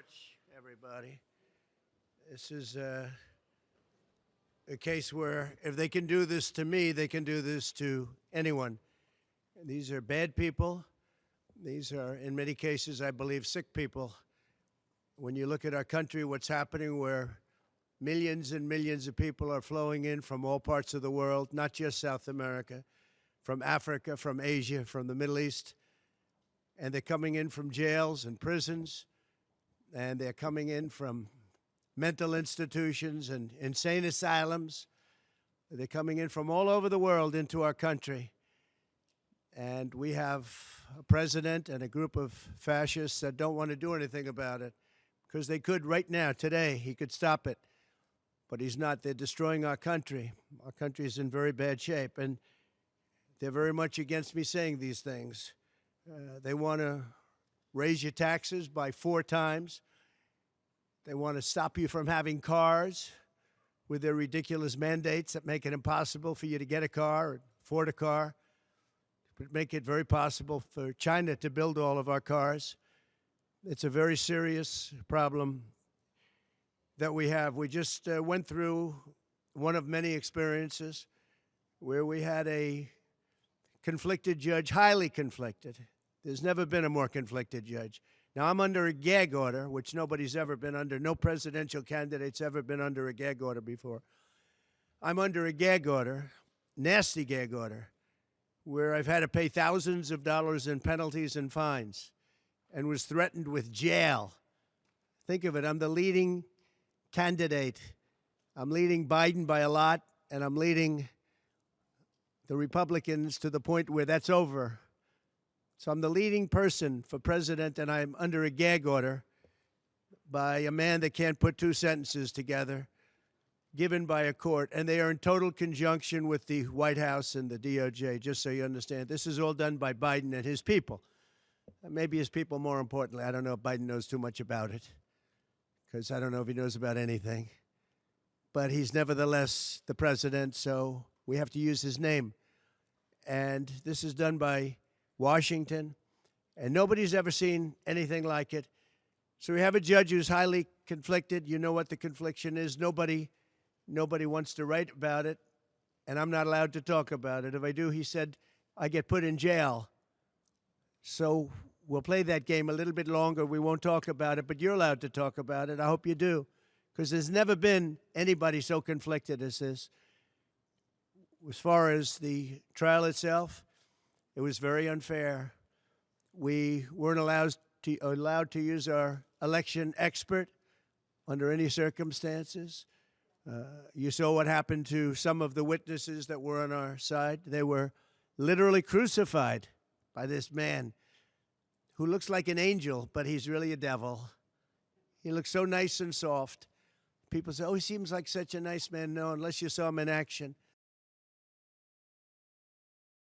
much, everybody. This is a case where if they can do this to me, they can do this to anyone. These are bad people. These are, in many cases, I believe, sick people. When you look at our country, what's happening where millions and millions of people are flowing in from all parts of the world, not just South America, from Africa, from Asia, from the Middle East, and they're coming in from jails and prisons, and they're coming in from mental institutions and insane asylums. They're coming in from all over the world into our country. And we have a president and a group of fascists that don't want to do anything about it because they could right now, today, he could stop it. But he's not. They're destroying our country. Our country is in very bad shape. And they're very much against me saying these things. They want to raise your taxes by 4 times. They want to stop you from having cars with their ridiculous mandates that make it impossible for you to get a car or afford a car. But make it very possible for China to build all of our cars. It's a very serious problem that we have. We just went through one of many experiences where we had a conflicted judge, highly conflicted. There's never been a more conflicted judge. Now, I'm under a gag order, which nobody's ever been under. No presidential candidate's ever been under a gag order before. I'm under a gag order, nasty gag order, where I've had to pay thousands of dollars in penalties and fines and was threatened with jail. Think of it. I'm the leading candidate. I'm leading Biden by a lot, and I'm leading the Republicans to the point where that's over. So I'm the leading person for president, and I'm under a gag order by a man that can't put 2 sentences together, given by a court, and they are in total conjunction with the White House and the DOJ, just so you understand. This is all done by Biden and his people. Maybe his people more importantly. I don't know if Biden knows too much about it, because I don't know if he knows about anything. But he's nevertheless the president, so we have to use his name. And this is done by Washington, and nobody's ever seen anything like it. So we have a judge who's highly conflicted. You know what the confliction is. Nobody wants to write about it, and I'm not allowed to talk about it. If I do, he said, I get put in jail. So we'll play that game a little bit longer. We won't talk about it, but you're allowed to talk about it. I hope you do, because there's never been anybody so conflicted as this. As far as the trial itself, it was very unfair. We weren't allowed to use our election expert under any circumstances. You saw what happened to some of the witnesses that were on our side. They were literally crucified by this man who looks like an angel, but he's really a devil. He looks so nice and soft. People say, oh, he seems like such a nice man. No, unless you saw him in action.